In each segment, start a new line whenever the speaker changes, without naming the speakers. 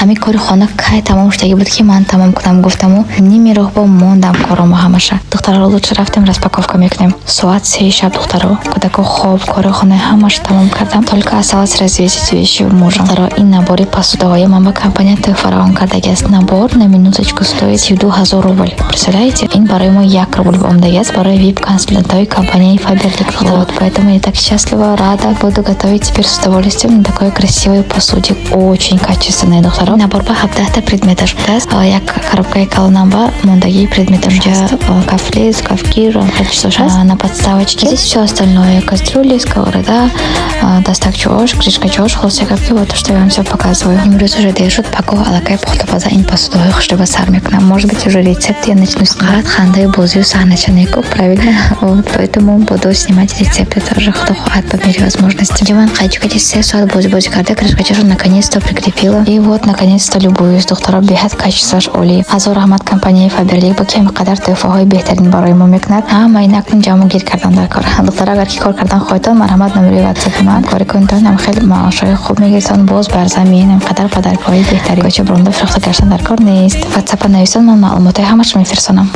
ҳамин кори хона кай тамом шудагӣ буд ки ман тамом кунам. гуфтаму нимироҳ бо мондам коромо ҳамаша. духтаро лучше рафтем распаковка мекунем. соат 3 шаб духтаро кӯдако хоб кори хона ҳамаш тамом кардам. только осталось развесить вещи мужа. духтаро ин набори посудовое ман ба компания фараон кардагӣ аст. набор на минуточку стоит 32 000 рубль. представляете, ин барои мо 1 рубль омдагӣ аст барои вип-консультантҳои компанияи Faberlic. вот поэтому я так счастлива, рада буду готовить теперь с удовольствием на такой красивой посуде. очень качественный духтаро. набор ба 17 предметаш аст. як коробкаи калонам ба мондагии предметаш аст. кафлез, кафгир, на подставочке. здесь все остальное: кастрюли, сковорода, достакчу ош, крышка чош, холстяковки. вот то, что я вам все показываю. имрӯз уже дер шуд. пако аллакай пухтабаза ин посудовой хушда ба сар мекунам. может быть уже рецепт я начну снимать. хандаи бозию сахначанеку, правильно? вот поэтому буду снимать рецепты тоже. кто хоҳад по мере возможности. Джаман кайчукати 3 соат бози карда. крышка чош наконец-то прикрепила. и вот наконец-то любуюсь. духтаро беҳад качестваш олӣ. ҳазор раҳмат компанияи Faberlic ба ки ҳаминқадар тӯҳфаҳои беҳтарин барои мо мекунад. ҳама ин акнун ҷамъу гир кардан дар кор. духтаро агар ки кор кардан хоҳедон, марҳамат номери ватсапи ман кори кунтон. ҳам хеле маошҳои хуб мегирсон. боз бар замин ҳаминқадар подаркҳои беҳтарин. кӯча бронда фирохта гаштан дар кор нест. ватсапа нависон, ман маълумотаи ҳамаашро мефирсонам.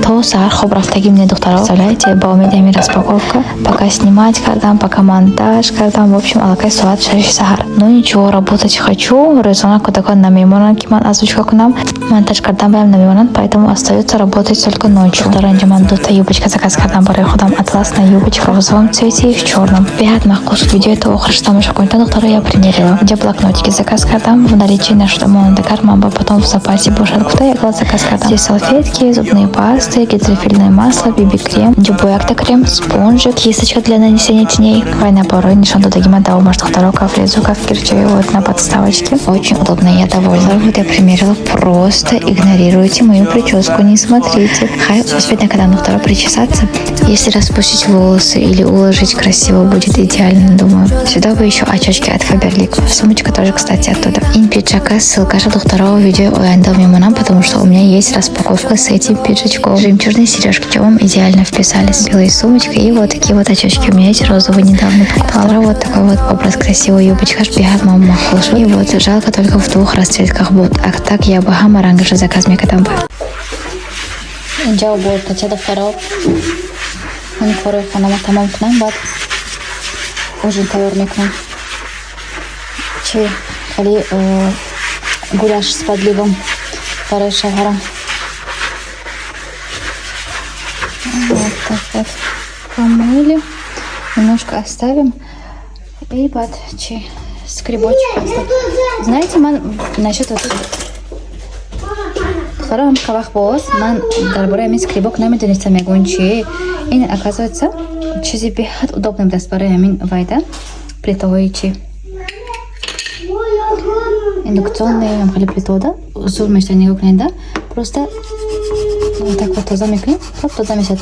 то саҳар хоб рафтагим не духтаро. представляете, ба умеди ҳамин распаковка пока снимать кардам, пока монтаж кардам. в общем аллакай соат 6 саҳар. но ничего, работать хочу. рӯзона кӯдакон намемонанд ки ман озвучка кунам. монтаж кардан баям намемонанд, поэтому остается работать только ночью. духтаро инҷа ман 2 юбочка заказ кардам барои худам. атласная юбочка в розовом цвете и в черном. беҳад махкус шуд. видео то охираш тамошо кунед. духтаро я примерила. инҷа блокнотики заказ кардам. в наличии нашуда монанд. агар ман ба потом в запасе бошад, гуфта як лот заказ кардам. здесь салфетки, зубные пасты, гидрофильное масло, биби-крем, инҷа боякта крем, спонжик, кисточка для нанесения теней. вай наборҳои нишон додагима давомаш духтаро. кафлезу, кафгирчаи вот на подставочке. очень удобно, я довольна. вот я примерила. просто игнорируйте мою прическу, не смотрите. Хай успеть на когда духтаро причесаться. если распустить волосы или уложить красиво, будет идеально, думаю. сюда бы еще очечки от Faberlic. сумочка тоже, кстати, оттуда. ин пиджака ссылка духтаро видео ояндам мемонам, потому что у меня есть распаковка с этим пиджачком. жемчужные сережки чём идеально вписались. белая сумочка и вот такие вот очечки. у меня эти розовые недавно покупала. вот такой вот образ красивой юбочка. беҳад мама махлуш. и вот жалко только в 2 расцветках будет. а так я бы ҳама рангаш заказ мекардам. инҷа уборкача духтаро. ин кори хонама тамом кунам, баъд ужин тайёр мекунам. чи хали гуляш с подливом барои шавҳарам. вот так вот помыли, немножко оставим и баъд чи скребочек оставим. знаете, ман насчет духтаро ҳамқа вақт боз ман дар бораи ҳамин скребок намедонистам ягон чи. ин оказывается чизи беҳад удобный аст барои ҳамин вайда. плитаҳои чи индукционные ҳамхели плитода зур мешта. нигоҳ кунед, да? просто вот так вот тоза мекунем. хоп, тоза мешад.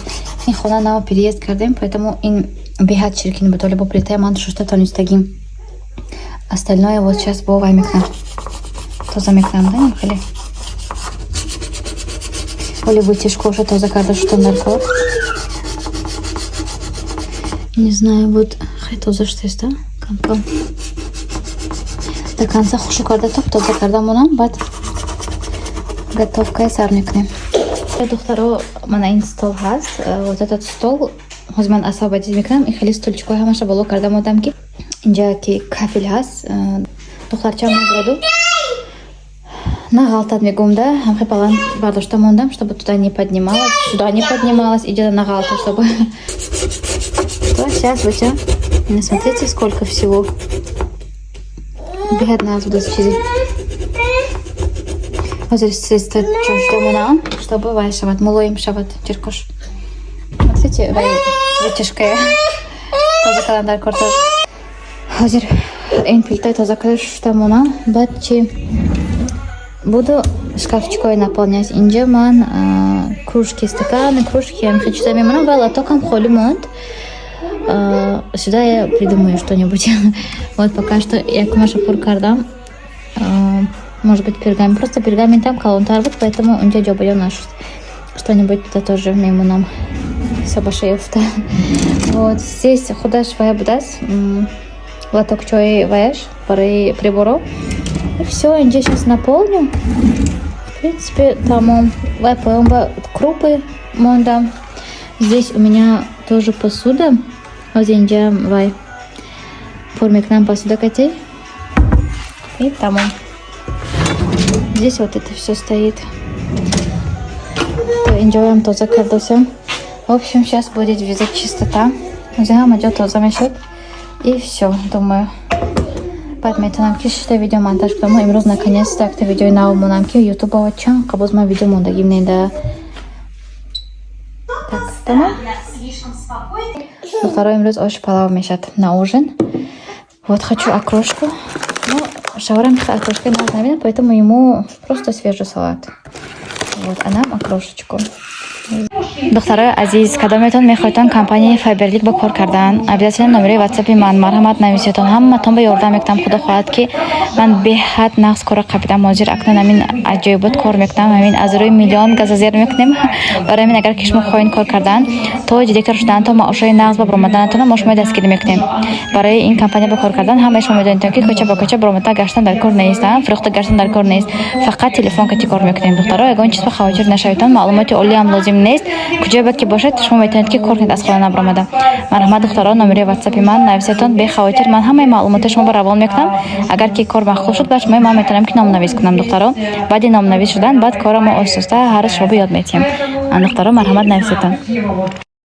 ин хона нав переезд кардем, поэтому ин беҳад чиркин буд. бо плитаи ман шушта тонистагим. остальное вот сейчас бо вай мекунам. тоза мекунам, да? ҳамхели оли вытяжкуша тоза карда шудан дар кор. не знаю, вот хай тоза шудест, да? кам до конца хушу карда топ тоза кардам онам. баъд готовкаи сар мекунем. духтаро мана ин стол ҳаст. вот этот стол ҳозир ман освободить мекунам. ин хеле стульчикҳои ҳамаша боло карда модам ки инҷа ки кафел ҳаст. духтарчам мебураду нағалтад мегум, да? ҳамхе баланд бардошта мондам, чтобы туда не поднималась, сюда не поднималась. иди нағалта, чтобы сейчас вот, не смотрите, сколько всего. беҳад наз буд чизи. ҳозир средство чошда монам, чтобы вай шавад, мулоим шавад чиркош. смотрите, вай вытяжкая тоза кардан дар кор. ҳозир ин плитаи тоза карда шушта монам. баъд чи буду шкафчикой наполнять. инҷа ман кружки, стаканы, кружки ҳамихе чиза мемонам. ва лотокам холи монд. сюда я придумаю что-нибудь. вот пока что якумаша пур кардам. может быть пергамент. просто пергаментам калонтар буд, поэтому унҷа ҷобаҷо нашуд. что-нибудь туда тоже мемонам. сабашаёфта. вот здесь худаш вая будас. лоток чои ваяш барои приборов. И все, я сейчас наполню. В принципе, тамом. Крупы мондам. Здесь у меня тоже посуда. Озинджам вай. Формик нам посуда котей. И тамом. Здесь вот это все стоит. То инжоям тоже кардосим. В общем, сейчас будет везде чистота. Взяла идет то замешать. И все, думаю. Подметанам ки что видео монтаж потому имроз наконец-то акты видео на умонам ки YouTube очам кабуз ма видео мондагим ненда. Так, тамом. Второй имроз ош палав мешат на ужин. Вот хочу окрошку. Ну, Шаурам окрошкой нас навина, поэтому ему просто свежий салат. Вот, а нам окрошечку. Духтарои азиз, кадометон мехоҳедтон компанияи Файберлик ба кор кардан, обязательно номери WhatsApp-и ман марҳамат нависетон. Ҳаматон ба ёрдам мекунам. Худо хоҳад ки ман беҳад нағз кора қабидам. Ҳозир акнун амин аҷоибот кор мекунам. Амин аз рӯи миллион газазер мекунем. Барои амин агар ки шумо хоҳед кор кардан, то ҷиддикор шудан, то маошҳои нағз ба баромаданатон мо шумо дастгирӣ мекунем. Барои ин компания ба кор кардан ҳамаи шумо медонед ки кӯча ба кӯча баромада гаштан дар кор нест, фурӯхта гаштан дар кор нест. Фақат телефон кати кор мекунем. Духтарои ягон чиз ба хавотир нашавитон, маълумоти олӣ ҳам лозим нест. Куҷое ба ки бошад, шумо метавонед ки кор кунед аз хона набаромада. Марҳамат духтаро, номери WhatsApp-и ман нависетон бехавотир. Ман ҳамаи маълумоти шумо ба равон мекунам. Агар ки кор махлуқ шуд, баъд шумо ман метавонам ки номнавис кунам духтаро. Баъди номнавис шудан, баъд кора мо оҳиста-оҳиста ҳар шуби ёд метиҳем. Духтаро, марҳамат нависетон.